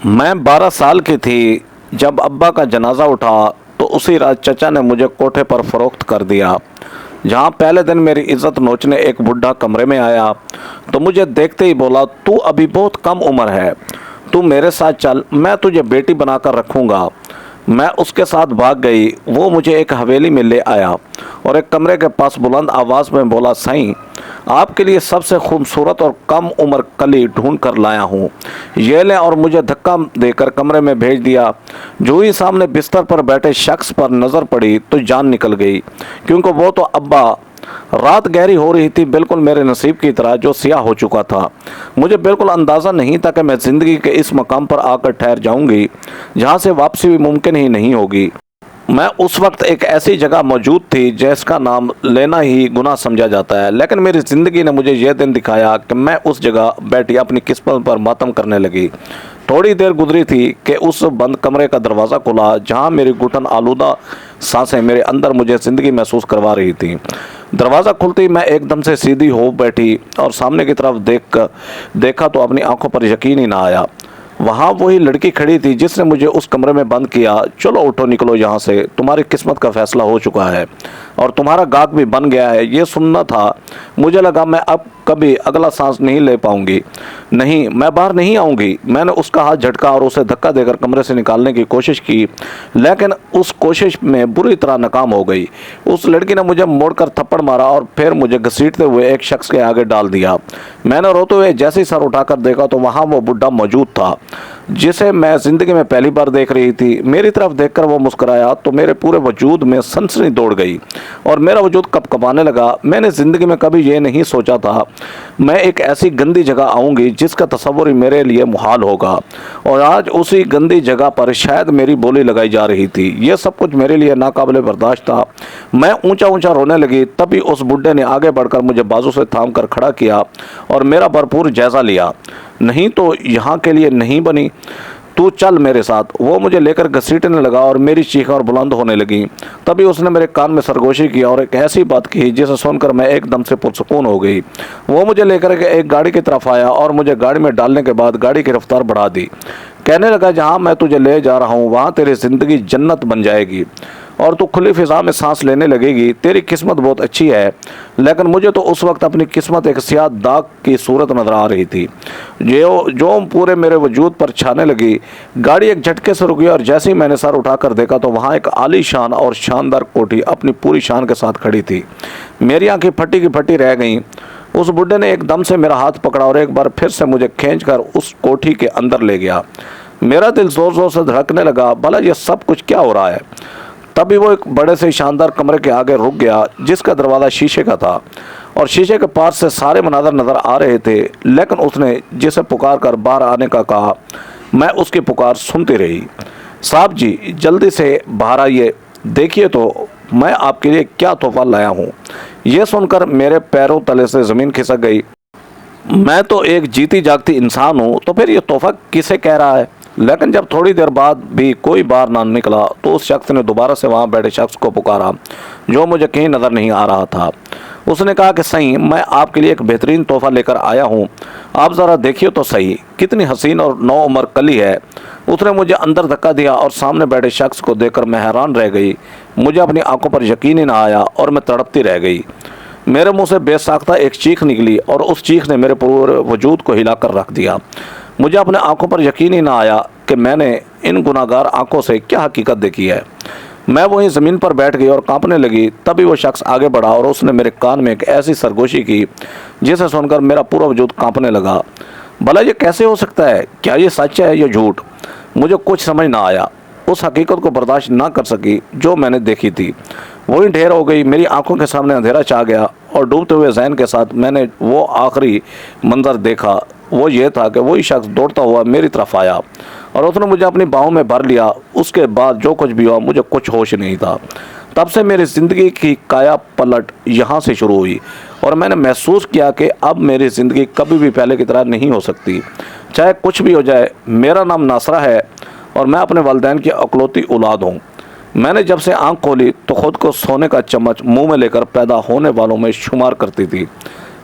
میں 12 سال کی تھی جب ابا کا جنازہ اٹھا تو اسی رات چچا نے مجھے کوٹھے پر فروخت کر دیا۔ جہاں پہلے دن میری عزت نوچنے ایک بڈھا کمرے میں آیا تو مجھے دیکھتے ہی بولا، تو ابھی بہت کم عمر ہے، تو میرے ساتھ چل، میں تجھے بیٹی بنا کر رکھوں گا۔ میں اس کے ساتھ بھاگ گئی۔ وہ مجھے ایک حویلی میں لے آیا اور ایک کمرے کے پاس بلند آواز میں بولا، سائیں، آپ کے لیے سب سے خوبصورت اور کم عمر کلی ڈھونڈ کر لایا ہوں، یہ لیں، اور مجھے دھکا دے کر کمرے میں بھیج دیا۔ جو ہی سامنے بستر پر بیٹھے شخص پر نظر پڑی تو جان نکل گئی، کیونکہ وہ تو ابا۔ رات گہری ہو رہی تھی، بالکل میرے نصیب کی طرح جو سیاہ ہو چکا تھا۔ مجھے بالکل اندازہ نہیں تھا کہ میں زندگی کے اس مقام پر آ کر ٹھہر جاؤں گی جہاں سے واپسی بھی ممکن ہی نہیں ہوگی۔ میں اس وقت ایک ایسی جگہ موجود تھی جس کا نام لینا ہی گناہ سمجھا جاتا ہے، لیکن میری زندگی نے مجھے یہ دن دکھایا کہ میں اس جگہ بیٹھی اپنی قسمت پر ماتم کرنے لگی۔ تھوڑی دیر گزری تھی کہ اس بند کمرے کا دروازہ کھلا جہاں میری گھٹن آلودہ سانسیں میرے اندر مجھے زندگی محسوس کروا رہی تھی۔ دروازہ کھلتی میں ایک دم سے سیدھی ہو بیٹھی اور سامنے کی طرف دیکھا تو اپنی آنکھوں پر یقین ہی نہ آیا۔ وہاں وہی لڑکی کھڑی تھی جس نے مجھے اس کمرے میں بند کیا۔ چلو اٹھو، نکلو یہاں سے، تمہاری قسمت کا فیصلہ ہو چکا ہے اور تمہارا گاہک بھی بن گیا ہے۔ یہ سننا تھا۔ مجھے لگا میں اب کبھی اگلا سانس نہیں لے پاؤں گی، نہیں، میں باہر نہیں آؤں گی۔ میں نے اس کا ہاتھ جھٹکا اور اسے دھکا دے کر کمرے سے نکالنے کی کوشش کی، لیکن اس کوشش میں بری طرح ناکام ہو گئی۔ اس لڑکی نے مجھے موڑ کر تھپڑ مارا اور پھر مجھے گھسیٹتے ہوئے ایک شخص کے آگے ڈال دیا۔ میں نے روتے ہوئے جیسے ہی سر اٹھا کر دیکھا تو وہاں وہ بڈھا موجود تھا جسے میں زندگی میں پہلی بار دیکھ رہی تھی۔ میری طرف دیکھ کر وہ مسکرایا تو میرے پورے وجود میں سنسنی دوڑ گئی اور میرا وجود کپ کپانے لگا۔ میں نے زندگی میں کبھی یہ نہیں سوچا تھا میں ایک ایسی گندی جگہ آؤں گی جس کا تصور ہی میرے لیے محال ہوگا، اور آج اسی گندی جگہ پر شاید میری بولی لگائی جا رہی تھی۔ یہ سب کچھ میرے لیے ناقابل برداشت تھا۔ میں اونچا اونچا رونے لگی۔ تبھی اس بڈھے نے آگے بڑھ کر مجھے بازو سے تھام کر کھڑا کیا اور میرا بھرپور جائزہ لیا۔ نہیں تو یہاں کے لیے نہیں بنی، تو چل میرے ساتھ۔ وہ مجھے لے کر گھسیٹنے لگا اور میری چیخیں اور بلند ہونے لگیں۔ تبھی اس نے میرے کان میں سرگوشی کی اور ایک ایسی بات کہی جسے سن کر میں ایک دم سے پرسکون ہو گئی۔ وہ مجھے لے کر ایک گاڑی کی طرف آیا اور مجھے گاڑی میں ڈالنے کے بعد گاڑی کی رفتار بڑھا دی۔ کہنے لگا، جہاں میں تجھے لے جا رہا ہوں وہاں تیری زندگی جنت بن جائے گی اور تو کھلی فضا میں سانس لینے لگے گی۔ تیری قسمت بہت اچھی ہے۔ لیکن مجھے تو اس وقت اپنی قسمت ایک سیاہ داغ کی صورت نظر آ رہی تھی جو پورے میرے وجود پر چھانے لگی۔ گاڑی ایک جھٹکے سے رکی اور جیسے ہی میں نے سر اٹھا کر دیکھا تو وہاں ایک عالی شان اور شاندار کوٹھی اپنی پوری شان کے ساتھ کھڑی تھی۔ میری آنکھیں پھٹی کی پھٹی رہ گئیں۔ اس بڈھے نے ایک دم سے میرا ہاتھ پکڑا اور ایک بار پھر سے مجھے کھینچ کر اس کوٹھی کے اندر لے گیا۔ میرا دل زور زور سے دھڑکنے لگا، بھلا یہ سب کچھ کیا ہو رہا ہے؟ تبھی وہ ایک بڑے سے شاندار کمرے کے آگے رک گیا جس کا دروازہ شیشے کا تھا اور شیشے کے پاس سے سارے مناظر نظر آ رہے تھے، لیکن اس نے جسے پکار کر باہر آنے کا کہا، میں اس کی پکار سنتی رہی۔ صاحب جی، جلدی سے باہر آئیے، دیکھیے تو میں آپ کے لیے کیا تحفہ لایا ہوں۔ یہ سن کر میرے پیروں تلے سے زمین کھسک گئی۔ میں تو ایک جیتی جاگتی انسان ہوں، تو پھر یہ تحفہ کسے کہہ رہا ہے؟ لیکن جب تھوڑی دیر بعد بھی کوئی باہر نہ نکلا تو اس شخص نے دوبارہ سے وہاں بیٹھے شخص کو پکارا جو مجھے کہیں نظر نہیں آ رہا تھا۔ اس نے کہا کہ صحیح، میں آپ کے لیے ایک بہترین تحفہ لے کر آیا ہوں، آپ ذرا دیکھیے تو صحیح، کتنی حسین اور نو عمر کلی ہے۔ اس نے مجھے اندر دھکا دیا اور سامنے بیٹھے شخص کو دیکھ کر میں حیران رہ گئی۔ مجھے اپنی آنکھوں پر یقین ہی نہ آیا اور میں تڑپتی رہ گئی۔ میرے منہ سے بے ساختہ ایک چیخ نکلی اور اس چیخ نے میرے پورے وجود کو ہلا کر رکھ دیا۔ مجھے اپنے آنکھوں پر یقین ہی نہ آیا کہ میں نے ان گناہگار آنکھوں سے کیا حقیقت دیکھی ہے۔ میں وہیں زمین پر بیٹھ گئی اور کانپنے لگی۔ تبھی وہ شخص آگے بڑھا اور اس نے میرے کان میں ایک ایسی سرگوشی کی جسے سن کر میرا پورا وجود کانپنے لگا۔ بھلا یہ کیسے ہو سکتا ہے؟ کیا یہ سچ ہے یا جھوٹ؟ مجھے کچھ سمجھ نہ آیا۔ اس حقیقت کو برداشت نہ کر سکی جو میں نے دیکھی تھی، وہی ڈھیر ہو گئی۔ میری آنکھوں کے سامنے اندھیرا چھا گیا اور ڈوبتے ہوئے ذہن کے ساتھ میں نے وہ آخری منظر دیکھا۔ وہ یہ تھا کہ وہی شخص دوڑتا ہوا میری طرف آیا اور اس نے مجھے اپنی باہوں میں بھر لیا۔ اس کے بعد جو کچھ بھی ہوا مجھے کچھ ہوش نہیں تھا۔ تب سے میری زندگی کی کایا پلٹ یہاں سے شروع ہوئی اور میں نے محسوس کیا کہ اب میری زندگی کبھی بھی پہلے کی طرح نہیں ہو سکتی، چاہے کچھ بھی ہو جائے۔ میرا نام ناصرہ ہے اور میں اپنے والدین کی اکلوتی اولاد ہوں۔ میں نے جب سے آنکھ کھولی تو خود کو سونے کا چمچ منہ میں لے کر پیدا ہونے والوں میں شمار کرتی تھی۔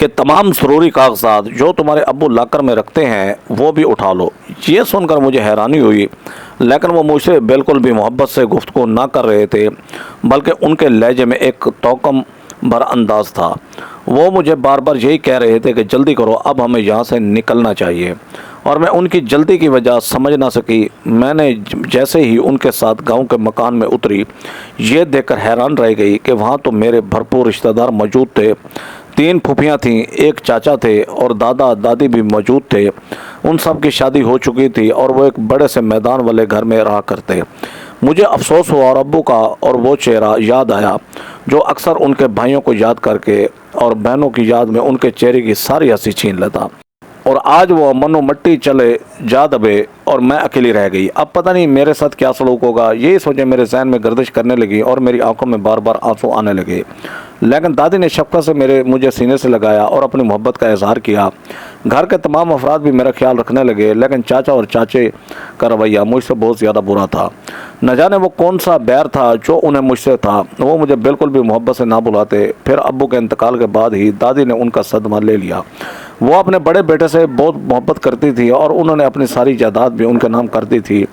کہ تمام ضروری کاغذات جو تمہارے ابو لاکر میں رکھتے ہیں وہ بھی اٹھا لو۔ یہ سن کر مجھے حیرانی ہوئی، لیکن وہ مجھ سے بالکل بھی محبت سے گفتگو نہ کر رہے تھے، بلکہ ان کے لہجے میں ایک توکم بھر انداز تھا۔ وہ مجھے بار بار یہی کہہ رہے تھے کہ جلدی کرو، اب ہمیں یہاں سے نکلنا چاہیے، اور میں ان کی جلدی کی وجہ سمجھ نہ سکی۔ میں نے جیسے ہی ان کے ساتھ گاؤں کے مکان میں اتری، یہ دیکھ کر حیران رہ گئی کہ وہاں تو میرے بھرپور رشتہ دار موجود تھے۔ 3 پھوپھیاں تھیں، ایک چاچا تھے اور دادا دادی بھی موجود تھے۔ ان سب کی شادی ہو چکی تھی اور وہ ایک بڑے سے میدان والے گھر میں رہا کرتے۔ مجھے افسوس ہوا اور ابو کا اور وہ چہرہ یاد آیا جو اکثر ان کے بھائیوں کو یاد کر کے اور بہنوں کی یاد میں ان کے چہرے کی ساری ہنسی چھین لیتا، اور آج وہ منو مٹی چلے جا دبے اور میں اکیلی رہ گئی۔ اب پتہ نہیں میرے ساتھ کیا سلوک ہوگا، یہی سوچے میرے ذہن میں گردش کرنے لگی اور میری آنکھوں میں بار بار آنسو آنے لگے۔ لیکن دادی نے شفقت سے مجھے سینے سے لگایا اور اپنی محبت کا اظہار کیا۔ گھر کے تمام افراد بھی میرا خیال رکھنے لگے، لیکن چاچا اور چاچے کا رویہ مجھ سے بہت زیادہ برا تھا۔ نہ جانے وہ کون سا بیر تھا جو انہیں مجھ سے تھا، وہ مجھے بالکل بھی محبت سے نہ بلاتے۔ پھر ابو کے انتقال کے بعد ہی دادی نے ان کا صدمہ لے لیا۔ وہ اپنے بڑے بیٹے سے بہت محبت کرتی تھی اور انہوں نے اپنی ساری جائیداد بھی ان کے نام کر دی تھی۔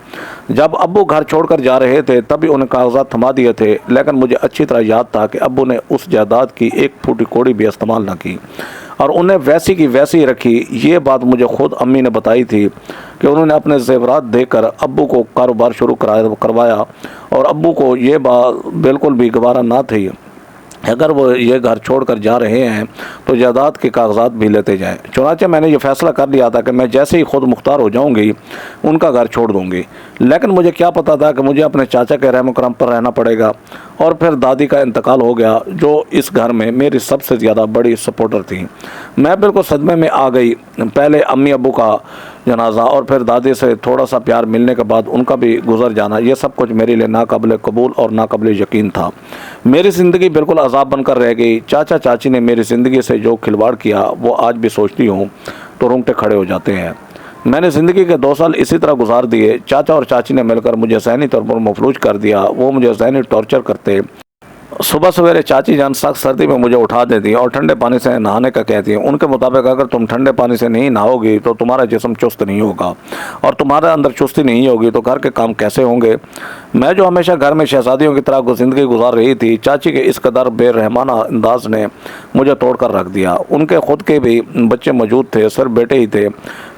جب ابو گھر چھوڑ کر جا رہے تھے تبھی انہیں کاغذات تھما دیے تھے، لیکن مجھے اچھی طرح یاد تھا کہ ابو نے اس جائیداد کی ایک پھوٹی کوڑی بھی استعمال نہ کی اور انہیں ویسی کی ویسی رکھی۔ یہ بات مجھے خود امی نے بتائی تھی کہ انہوں نے اپنے زیورات دے کر ابو کو کاروبار شروع کروایا، اور ابو کو یہ بات بالکل بھی گوارا نہ تھی اگر وہ یہ گھر چھوڑ کر جا رہے ہیں تو جائیداد کے کاغذات بھی لیتے جائیں۔ چنانچہ میں نے یہ فیصلہ کر لیا تھا کہ میں جیسے ہی خود مختار ہو جاؤں گی ان کا گھر چھوڑ دوں گی، لیکن مجھے کیا پتا تھا کہ مجھے اپنے چاچا کے رحم و کرم پر رہنا پڑے گا۔ اور پھر دادی کا انتقال ہو گیا جو اس گھر میں میری سب سے زیادہ بڑی سپورٹر تھی۔ میں بالکل صدمے میں آ گئی۔ پہلے امی ابو کا جنازہ اور پھر دادی سے تھوڑا سا پیار ملنے کے بعد ان کا بھی گزر جانا، یہ سب کچھ میرے لیے ناقابل قبول اور ناقابل یقین تھا۔ میری زندگی بالکل عذاب بن کر رہ گئی۔ چاچا چاچی نے میری زندگی سے جو کھلواڑ کیا وہ آج بھی سوچتی ہوں تو رونگٹے کھڑے ہو جاتے ہیں۔ میں نے زندگی کے 2 سال اسی طرح گزار دیے۔ چاچا اور چاچی نے مل کر مجھے ذہنی طور پر مفلوج کر دیا۔ وہ مجھے ذہنی ٹارچر کرتے۔ صبح سویرے چاچی جان سخت سردی میں مجھے اٹھا دیتی اور ٹھنڈے پانی سے نہانے کا کہتی ہیں۔ ان کے مطابق اگر تم ٹھنڈے پانی سے نہیں نہاؤ گی تو تمہارا جسم چست نہیں ہوگا، اور تمہارے اندر چستی نہیں ہوگی تو گھر کے کام کیسے ہوں گے؟ میں جو ہمیشہ گھر میں شہزادیوں کی طرح زندگی گزار رہی تھی، چاچی کے اس قدر بے رحمانہ انداز نے مجھے توڑ کر رکھ دیا۔ ان کے خود کے بھی بچے موجود تھے، صرف بیٹے ہی تھے،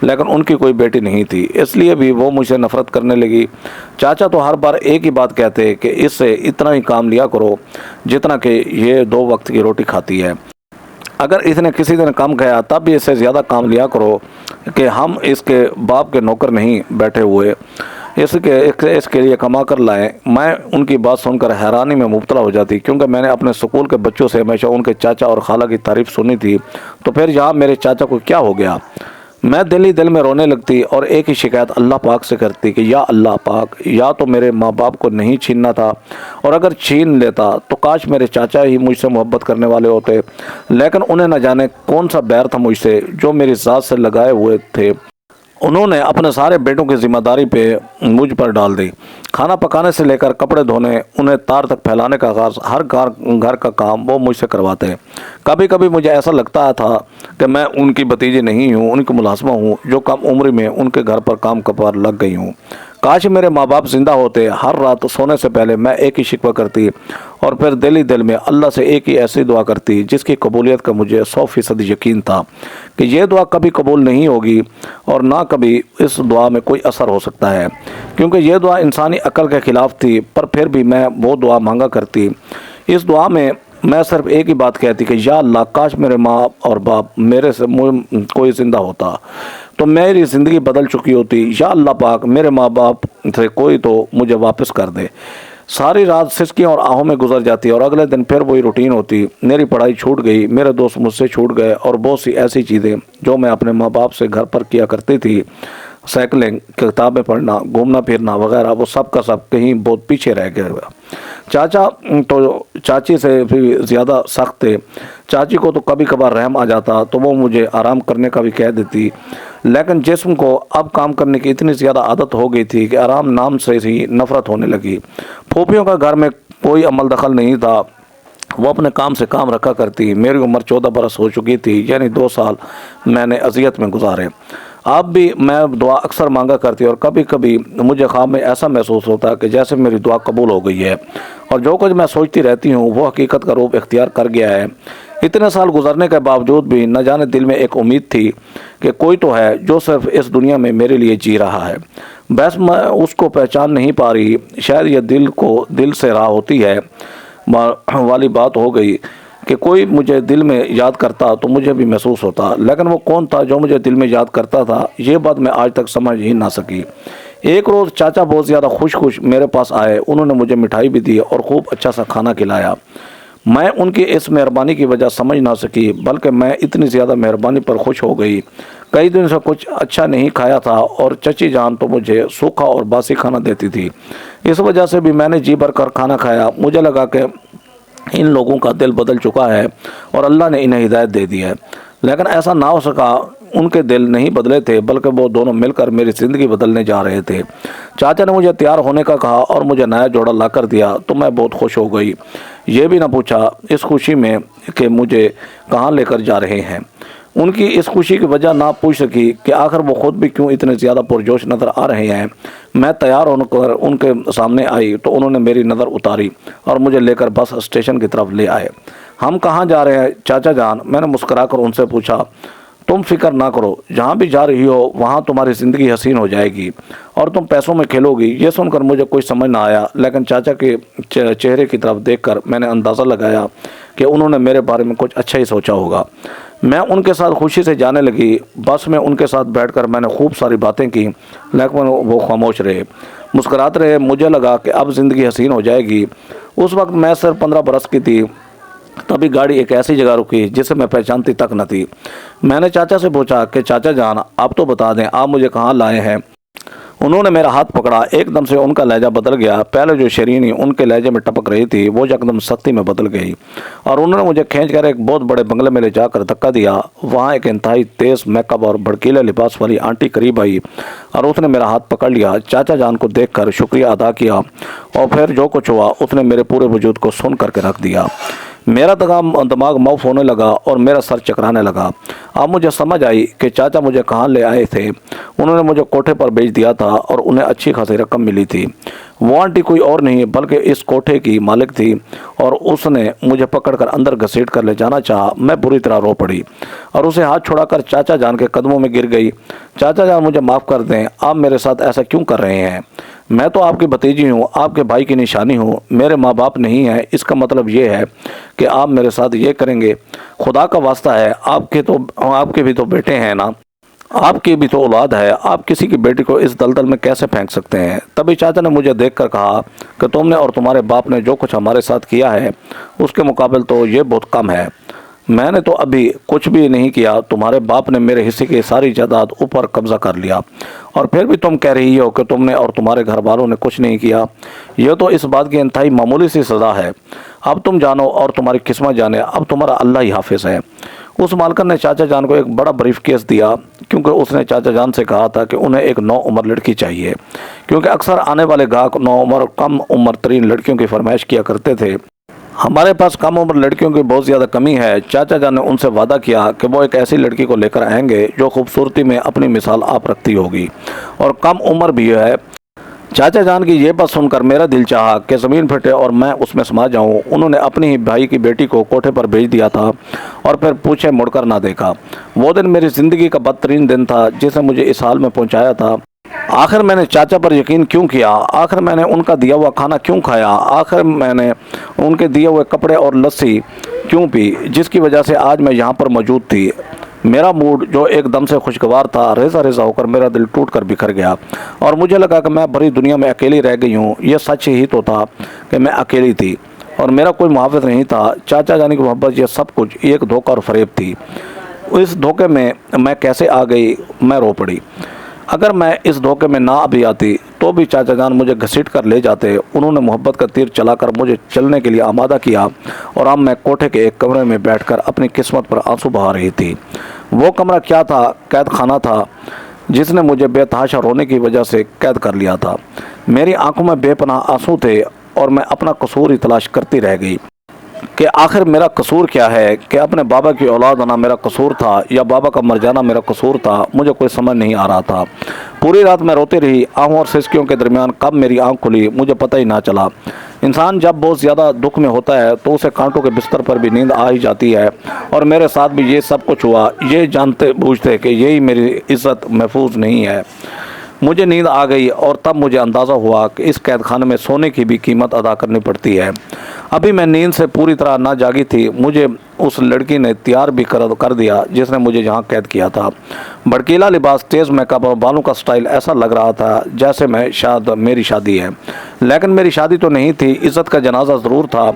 لیکن ان کی کوئی بیٹی نہیں تھی، اس لیے بھی وہ مجھ سے نفرت کرنے لگی۔ چاچا تو ہر بار ایک ہی بات کہتے کہ اس سے اتنا ہی کام لیا کرو جتنا کہ یہ 2 وقت کی روٹی کھاتی ہے۔ اگر اس نے کسی دن کم کھایا تب بھی اس سے زیادہ کام لیا کرو کہ ہم اس کے باپ کے نوکر نہیں بیٹھے ہوئے، اس کے لیے کما کر لائیں۔ میں ان کی بات سن کر حیرانی میں مبتلا ہو جاتی، کیونکہ میں نے اپنے سکول کے بچوں سے ہمیشہ ان کے چاچا اور خالہ کی تعریف سنی تھی، تو پھر یہاں میرے چاچا کو کیا ہو گیا؟ میں دل میں رونے لگتی اور ایک ہی شکایت اللہ پاک سے کرتی کہ یا اللہ پاک، یا تو میرے ماں باپ کو نہیں چھیننا تھا، اور اگر چھین لیتا تو کاش میرے چاچا ہی مجھ سے محبت کرنے والے ہوتے، لیکن انہیں نہ جانے کون سا بیر تھا مجھ سے جو میری ذات سے لگائے ہوئے تھے۔ انہوں نے اپنے سارے بیٹوں کی ذمہ داری پہ مجھ پر ڈال دی۔ کھانا پکانے سے لے کر کپڑے دھونے، انہیں تار تک پھیلانے کا آغاز، ہر گھر کا کام وہ مجھ سے کرواتے ہیں۔ کبھی کبھی مجھے ایسا لگتا تھا کہ میں ان کی بھتیجی نہیں ہوں، ان کی ملازمہ ہوں جو کم عمری میں ان کے گھر پر کام پر لگ گئی ہوں۔ کاش میرے ماں باپ زندہ ہوتے۔ ہر رات سونے سے پہلے میں ایک ہی شکوہ کرتی اور پھر دل میں اللہ سے ایک ہی ایسی دعا کرتی جس کی قبولیت کا مجھے 100% یقین تھا کہ یہ دعا کبھی قبول نہیں ہوگی اور نہ کبھی اس دعا میں کوئی اثر ہو سکتا ہے، کیونکہ یہ دعا انسانی عقل کے خلاف تھی، پر پھر بھی میں وہ دعا مانگا کرتی۔ اس دعا میں میں صرف ایک ہی بات کہتی کہ یا اللہ، کاش میرے ماں اور باپ میرے سے کوئی زندہ ہوتا تو میری زندگی بدل چکی ہوتی۔ یا اللہ پاک، میرے ماں باپ سے کوئی تو مجھے واپس کر دے۔ ساری رات سسکیوں اور آہوں میں گزر جاتی اور اگلے دن پھر وہی روٹین ہوتی۔ میری پڑھائی چھوٹ گئی، میرے دوست مجھ سے چھوٹ گئے، اور بہت سی ایسی چیزیں جو میں اپنے ماں باپ سے گھر پر کیا کرتی تھی، سائیکلنگ، کتابیں پڑھنا، گھومنا پھرنا وغیرہ، وہ سب کا سب کہیں بہت پیچھے رہ گیا۔ چاچا تو چاچی سے بھی زیادہ سخت تھے۔ چاچی کو تو کبھی کبھار رحم آ جاتا تو وہ مجھے آرام کرنے کا بھی کہہ دیتی، لیکن جسم کو اب کام کرنے کی اتنی زیادہ عادت ہو گئی تھی کہ آرام نام سے ہی نفرت ہونے لگی۔ پھوپھیوں کا گھر میں کوئی عمل دخل نہیں تھا، وہ اپنے کام سے کام رکھا کرتی۔ میری عمر 14 برس ہو چکی تھی، یعنی 2 سال میں نے اذیت میں گزارے۔ اب بھی میں دعا اکثر مانگا کرتی اور کبھی کبھی مجھے خواب میں ایسا محسوس ہوتا کہ جیسے میری دعا قبول ہو گئی ہے اور جو کچھ میں سوچتی رہتی ہوں وہ حقیقت کا روپ اختیار کر گیا ہے۔ اتنے سال گزرنے کے باوجود بھی نہ جانے دل میں ایک امید تھی کہ کوئی تو ہے جو صرف اس دنیا میں میرے لیے جی رہا ہے، بس میں اس کو پہچان نہیں پا رہی۔ شاید یہ دل کو دل سے راہ ہوتی ہے والی بات ہو گئی کہ کوئی مجھے دل میں یاد کرتا تو مجھے بھی محسوس ہوتا، لیکن وہ کون تھا جو مجھے دل میں یاد کرتا تھا، یہ بات میں آج تک سمجھ ہی نہ سکی۔ ایک روز چاچا بہت زیادہ خوش میرے پاس آئے۔ انہوں نے مجھے مٹھائی بھی دی اور خوب اچھا سا کھانا کھلایا۔ میں ان کی اس مہربانی کی وجہ سمجھ نہ سکی، بلکہ میں اتنی زیادہ مہربانی پر خوش ہو گئی۔ کئی دن سے کچھ اچھا نہیں کھایا تھا اور چچی جان تو مجھے سوکھا اور باسی کھانا دیتی تھی۔ اس وجہ سے بھی میں نے جی بھر کر کھانا کھایا۔ مجھے لگا کہ ان لوگوں کا دل بدل چکا ہے اور اللہ نے انہیں ہدایت دے دی ہے، لیکن ایسا نہ ہو سکا۔ ان کے دل نہیں بدلے تھے، بلکہ وہ دونوں مل کر میری زندگی بدلنے جا رہے تھے۔ چاچا نے مجھے تیار ہونے کا کہا اور مجھے نیا جوڑا لا کر دیا تو میں بہت خوش ہو گئی۔ یہ بھی نہ پوچھا اس خوشی میں کہ مجھے کہاں لے کر جا رہے ہیں۔ ان کی اس خوشی کی وجہ نہ پوچھ سکی کہ آخر وہ خود بھی کیوں اتنے زیادہ پرجوش نظر آ رہے ہیں۔ میں تیار ہو کر ان کے سامنے آئی تو انہوں نے میری نظر اتاری اور مجھے لے کر بس اسٹیشن کی طرف لے آئے۔ ہم کہاں جا رہے ہیں چاچا جان؟ میں نے مسکرا کر ان سے پوچھا۔ تم فکر نہ کرو، جہاں بھی جا رہی ہو وہاں تمہاری زندگی حسین ہو جائے گی اور تم پیسوں میں کھیلو گی۔ یہ سن کر مجھے کوئی سمجھ نہ آیا، لیکن چاچا کے چہرے کی طرف دیکھ کر میں نے اندازہ لگایا کہ انہوں نے میرے بارے میں کچھ اچھا ہی سوچا ہوگا۔ میں ان کے ساتھ خوشی سے جانے لگی۔ بس میں ان کے ساتھ بیٹھ کر میں نے خوب ساری باتیں کی، لیکن وہ خاموش رہے، مسکراتے رہے۔ مجھے لگا کہ اب زندگی حسین ہو جائے گی۔ اس وقت میں صرف 15 برس کی تھی۔ تبھی گاڑی ایک ایسی جگہ رکی جسے میں پہچانتی تک نہ تھی۔ میں نے چاچا سے پوچھا کہ چاچا جان آپ تو بتا دیں آپ مجھے کہاں لائے ہیں۔ انہوں نے میرا ہاتھ پکڑا۔ ایک دم سے ان کا لہجہ بدل گیا۔ پہلے جو شیرینی ان کے لہجے میں ٹپک رہی تھی وہ یکدم سختی میں بدل گئی اور انہوں نے مجھے کھینچ کر ایک بہت بڑے بنگلے میں لے جا کر دھکا دیا۔ وہاں ایک انتہائی تیز میک اپ اور بھڑکیلے لباس والی آنٹی قریب آئی اور اس نے میرا ہاتھ پکڑ لیا۔ چاچا جان کو دیکھ کر شکریہ ادا کیا اور پھر جو کچھ ہوا اس نے میرے پورے وجود کو سن کر کے رکھ دیا۔ میرا دماغ معاف ہونے لگا اور میرا سر چکرانے لگا۔ اب مجھے سمجھ آئی کہ چاچا مجھے کہاں لے آئے تھے۔ انہوں نے مجھے کوٹھے پر بھیج دیا تھا اور انہیں اچھی خاصی رقم ملی تھی۔ وہ آنٹی کوئی اور نہیں بلکہ اس کوٹھے کی مالک تھی اور اس نے مجھے پکڑ کر اندر گھسیٹ کر لے جانا چاہا۔ میں بری طرح رو پڑی اور اسے ہاتھ چھڑا کر چاچا جان کے قدموں میں گر گئی۔ چاچا جان مجھے معاف کر دیں، آپ میرے ساتھ ایسا کیوں کر رہے ہیں؟ میں تو آپ کی بھتیجی ہوں، آپ کے بھائی کی نشانی ہوں، میرے ماں باپ نہیں ہیں۔ اس کا مطلب یہ ہے کہ آپ میرے ساتھ یہ کریں گے؟ خدا کا واسطہ ہے، آپ کے بھی تو بیٹے ہیں نا، آپ کی بھی تو اولاد ہے، آپ کسی کی بیٹی کو اس دلدل میں کیسے پھینک سکتے ہیں؟ تبھی چاچا نے مجھے دیکھ کر کہا کہ تم نے اور تمہارے باپ نے جو کچھ ہمارے ساتھ کیا ہے اس کے مقابل تو یہ بہت کم ہے۔ میں نے تو ابھی کچھ بھی نہیں کیا، تمہارے باپ نے میرے حصے کی ساری جائیداد اوپر قبضہ کر لیا اور پھر بھی تم کہہ رہی ہو کہ تم نے اور تمہارے گھر والوں نے کچھ نہیں کیا۔ یہ تو اس بات کی انتہائی معمولی سی سزا ہے۔ اب تم جانو اور تمہاری قسمت جانے، اب تمہارا اللہ ہی حافظ ہے۔ اس مالکن نے چاچا جان کو ایک بڑا بریف کیس دیا کیونکہ اس نے چاچا جان سے کہا تھا کہ انہیں ایک نو عمر لڑکی چاہیے، کیونکہ اکثر آنے والے گاہک نو عمر کم عمر ترین لڑکیوں کی فرمائش کیا کرتے تھے۔ ہمارے پاس کم عمر لڑکیوں کی بہت زیادہ کمی ہے۔ چاچا جان نے ان سے وعدہ کیا کہ وہ ایک ایسی لڑکی کو لے کر آئیں گے جو خوبصورتی میں اپنی مثال آپ رکھتی ہوگی اور کم عمر بھی ہے۔ چاچا جان کی یہ بات سن کر میرا دل چاہا کہ زمین پھٹے اور میں اس میں سما جاؤں۔ انہوں نے اپنی ہی بھائی کی بیٹی کو کوٹھے پر بھیج دیا تھا اور پھر پوچھے مڑ کر نہ دیکھا۔ وہ دن میری زندگی کا بدترین دن تھا جسے مجھے اس حال میں پہنچایا تھا۔ آخر میں نے چاچا پر یقین کیوں کیا؟ آخر میں نے ان کا دیا ہوا کھانا کیوں کھایا؟ آخر میں نے ان کے دیے ہوئے کپڑے اور لسی کیوں پی جس کی وجہ سے آج میں یہاں پر موجود تھی؟ میرا موڈ جو ایک دم سے خوشگوار تھا ریزہ ریزہ ہو کر میرا دل ٹوٹ کر بکھر گیا اور مجھے لگا کہ میں بھری دنیا میں اکیلی رہ گئی ہوں۔ یہ سچ ہی تو تھا کہ میں اکیلی تھی اور میرا کوئی محافظ نہیں تھا۔ چاچا جان کی محبت یہ سب کچھ ایک دھوکہ اور فریب تھی۔ اس دھوکے میں کیسے آ گئی؟ میں رو پڑی۔ اگر میں اس دھوکے میں نہ ابھی آتی تو بھی چاچا جان مجھے گھسیٹ کر لے جاتے۔ انہوں نے محبت کا تیر چلا کر مجھے چلنے کے لیے آمادہ کیا اور اب میں کوٹھے کے ایک کمرے میں بیٹھ کر اپنی قسمت پر آنسو بہا رہی تھی۔ وہ کمرہ کیا تھا؟ قید خانہ تھا جس نے مجھے بے تحاشا رونے کی وجہ سے قید کر لیا تھا۔ میری آنکھوں میں بے پناہ آنسو تھے اور میں اپنا قصور ہی تلاش کرتی رہ گئی۔ کہ آخر میرا قصور کیا ہے کہ اپنے بابا کی اولاد ہونا میرا قصور تھا یا بابا کا مر جانا میرا قصور تھا، مجھے کوئی سمجھ نہیں آ رہا تھا۔ پوری رات میں روتی رہی، آہوں اور سسکیوں کے درمیان کب میری آنکھ کھلی مجھے پتہ ہی نہ چلا۔ انسان جب بہت زیادہ دکھ میں ہوتا ہے تو اسے کانٹوں کے بستر پر بھی نیند آ ہی جاتی ہے، اور میرے ساتھ بھی یہ سب کچھ ہوا، یہ جانتے بوجھتے کہ یہی میری عزت محفوظ نہیں ہے۔ مجھے نیند آ گئی اور تب مجھے اندازہ ہوا کہ اس قید خانے میں سونے کی بھی قیمت ادا کرنی پڑتی ہے۔ ابھی میں نیند سے پوری طرح نہ جاگی تھی، مجھے اس لڑکی نے تیار بھی کر دیا جس نے مجھے یہاں قید کیا تھا۔ بھڑکیلا لباس، تیز میک اپ اور بالوں کا سٹائل ایسا لگ رہا تھا جیسے میری شادی ہے، لیکن میری شادی تو نہیں تھی۔ عزت کا جنازہ ضرور تھا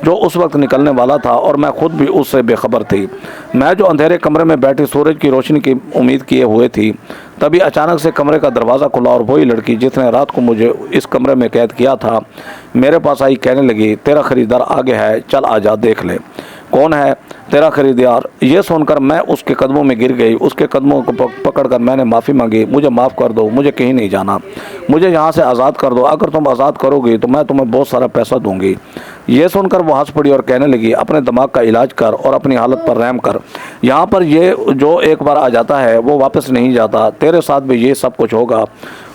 جو اس وقت نکلنے والا تھا، اور میں خود بھی اس سے بے خبر تھی۔ میں جو اندھیرے کمرے میں بیٹھی سورج کی روشنی کی امید کیے ہوئے تھی، تبھی اچانک سے کمرے کا دروازہ کھلا اور وہی لڑکی جس نے رات کو مجھے اس کمرے میں قید کیا تھا میرے پاس آئی، کہنے لگی تیرا خریدار آگے ہے، چل آ جا دیکھ لے۔ کون ہے تیرا خریدار؟ یہ سن کر میں اس کے قدموں میں گر گئی۔ اس کے قدموں کو پکڑ کر میں نے معافی مانگی، مجھے معاف کر دو، مجھے کہیں نہیں جانا، مجھے یہاں سے آزاد کر دو، اگر تم آزاد کرو گی تو میں تمہیں بہت سارا پیسہ دوں گی۔ یہ سن کر وہ ہنس پڑی اور کہنے لگی اپنے دماغ کا علاج کر اور اپنی حالت پر رحم کر، یہاں پر یہ جو ایک بار آ جاتا ہے وہ واپس نہیں جاتا، تیرے ساتھ بھی یہ سب کچھ ہوگا،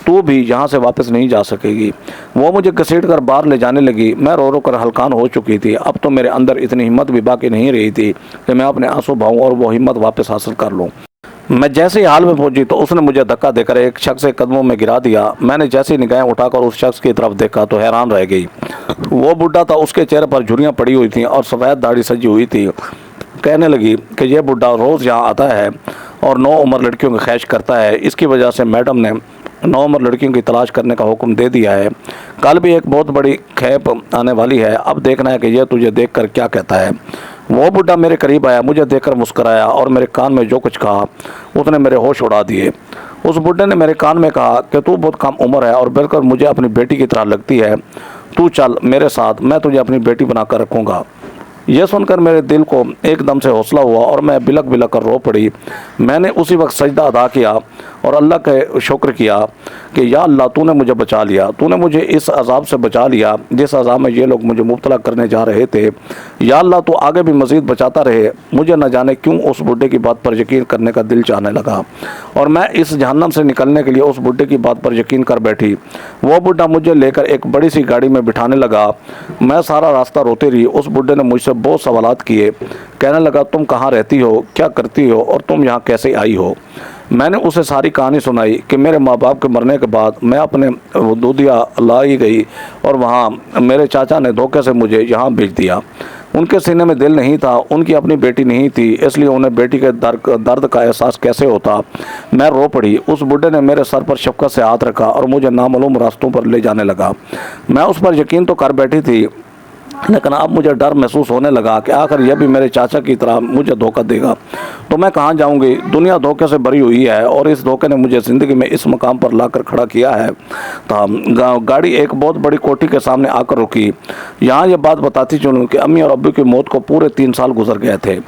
تو بھی یہاں سے واپس نہیں جا سکے گی۔ وہ مجھے گھسیٹ کر باہر لے جانے لگی۔ میں رو رو کر ہلکان ہو چکی تھی، اب تو میرے اندر اتنی ہمت بھی باقی نہیں رہی تھی کہ میں اپنے آنسو بہاؤں اور وہ ہمت واپس حاصل کر لوں۔ میں جیسے ہی حال میں پہنچی تو اس نے مجھے دھکا دے کر ایک شخص کے قدموں میں گرا دیا۔ میں نے جیسے نگاہیں اٹھا کر اس شخص کی طرف دیکھا تو حیران رہ گئی۔ وہ بڈھا تھا، اس کے چہرے پر جھریاں پڑی ہوئی تھیں اور سفید داڑھی سجی ہوئی تھی۔ کہنے لگی کہ یہ بڈھا روز یہاں آتا ہے اور 9 عمر لڑکیوں کی خواہش کرتا ہے، اس کی وجہ سے میڈم نے 9 عمر لڑکیوں کی تلاش کرنے کا حکم دے دیا ہے۔ کل بھی ایک بہت بڑی کھیپ آنے والی ہے، اب دیکھنا ہے کہ یہ تجھے دیکھ کر کیا کہتا ہے۔ وہ بڈھا میرے قریب آیا، مجھے دیکھ کر مسکرایا اور میرے کان میں جو کچھ کہا اس نے میرے ہوش اڑا دیے۔ اس بڈھے نے میرے کان میں کہا کہ تو بہت کم عمر ہے اور بالکل مجھے اپنی بیٹی کی طرح لگتی ہے، تو چل میرے ساتھ، میں تجھے اپنی بیٹی بنا کر رکھوں گا۔ یہ سن کر میرے دل کو ایک دم سے حوصلہ ہوا اور میں بلک بلک کر رو پڑی۔ میں نے اسی وقت سجدہ ادا کیا اور اللہ کا شکر کیا کہ یا اللہ تو نے مجھے بچا لیا، تو نے مجھے اس عذاب سے بچا لیا جس عذاب میں یہ لوگ مجھے مبتلا کرنے جا رہے تھے۔ یا اللہ تو آگے بھی مزید بچاتا رہے۔ مجھے نہ جانے کیوں اس بڈھے کی بات پر یقین کرنے کا دل چاہنے لگا اور میں اس جہنم سے نکلنے کے لیے اس بڈھے کی بات پر یقین کر بیٹھی۔ وہ بڈھا مجھے لے کر ایک بڑی سی گاڑی میں بٹھانے لگا۔ میں سارا راستہ روتی رہی۔ اس بڈھے نے مجھ سے بہت سوالات کیے، کہنے لگا تم کہاں رہتی ہو، کیا کرتی ہو اور تم یہاں کیسے آئی ہو۔ میں نے اسے ساری کہانی سنائی کہ میرے ماں باپ کے مرنے کے بعد میں اپنے دودھیا لائی گئی اور وہاں میرے چاچا نے دھوکے سے مجھے یہاں بھیج دیا۔ ان کے سینے میں دل نہیں تھا، ان کی اپنی بیٹی نہیں تھی، اس لیے انہیں بیٹی کے درد کا احساس کیسے ہوتا۔ میں رو پڑی۔ اس بڈھے نے میرے سر پر شفقت سے ہاتھ رکھا اور مجھے نامعلوم راستوں پر لے جانے لگا۔ میں اس پر یقین تو کر بیٹھی تھی، لیکن اب مجھے ڈر محسوس ہونے لگا کہ آخر یہ بھی میرے چاچا کی طرح مجھے دھوکہ دے گا تو میں کہاں جاؤں گی۔ دنیا دھوکے سے بھری ہوئی ہے اور اس دھوکے نے مجھے زندگی میں اس مقام پر لا کر کھڑا کیا ہے۔ گاڑی ایک بہت بڑی کوٹھی کے سامنے آ کر رکی۔ یہاں یہ بات بتاتی چلوں کہ امی اور ابو کی موت کو پورے 3 سال گزر گئے تھے۔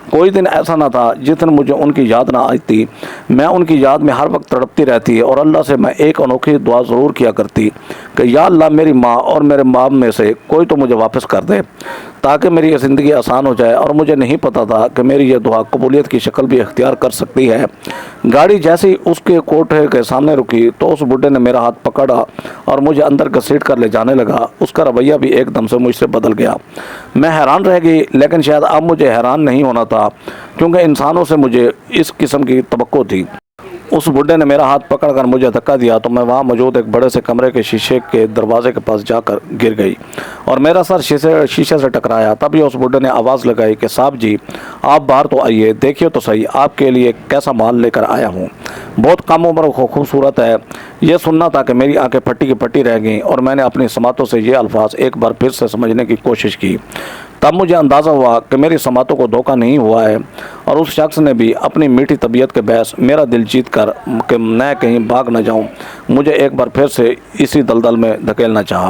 کوئی دن ایسا نہ تھا جس دن مجھے ان کی یاد نہ آتی۔ میں ان کی یاد میں ہر وقت تڑپتی رہتی اور اللہ سے میں ایک انوکھی دعا ضرور کیا کرتی کہ یا اللہ میری ماں اور میرے باپ میں سے کوئی تو مجھے واپس کر دے تاکہ میری یہ زندگی آسان ہو جائے، اور مجھے نہیں پتا تھا کہ میری یہ دعا قبولیت کی شکل بھی اختیار کر سکتی ہے۔ گاڑی جیسی اس کے کوٹھے کے سامنے رکی تو اس بڈھے نے میرا ہاتھ پکڑا اور مجھے اندر گھسیٹ کر لے جانے لگا۔ اس کا رویہ بھی ایک دم سے مجھ سے بدل گیا۔ میں حیران رہ گئی، لیکن شاید اب مجھے حیران نہیں ہونا تھا کیونکہ انسانوں سے مجھے اس قسم کی توقع تھی۔ اس بڈھے نے میرا ہاتھ پکڑ کر مجھے دھکا دیا تو میں وہاں موجود ایک بڑے سے کمرے کے شیشے کے دروازے کے پاس جا کر گر گئی اور میرا سر شیشے سے ٹکرایا۔ تب یہ اس بڈھے نے آواز لگائی کہ صاحب جی آپ باہر تو آئیے، دیکھیے تو صحیح آپ کے لیے کیسا مال لے کر آیا ہوں، بہت کم عمر و خوبصورت ہے۔ یہ سننا تھا کہ میری آنکھیں پھٹی کی پھٹی رہ گئیں اور میں نے اپنی سماعتوں سے یہ الفاظ ایک بار پھر سے سمجھنے کی کوشش کی۔ تب مجھے اندازہ ہوا کہ میری سماعتوں کو دھوکہ نہیں ہوا ہے اور اس شخص نے بھی اپنی میٹھی طبیعت کے باعث میرا دل جیت کر کہ میں کہیں بھاگ نہ جاؤں مجھے ایک بار پھر سے اسی دلدل میں دھکیلنا چاہا۔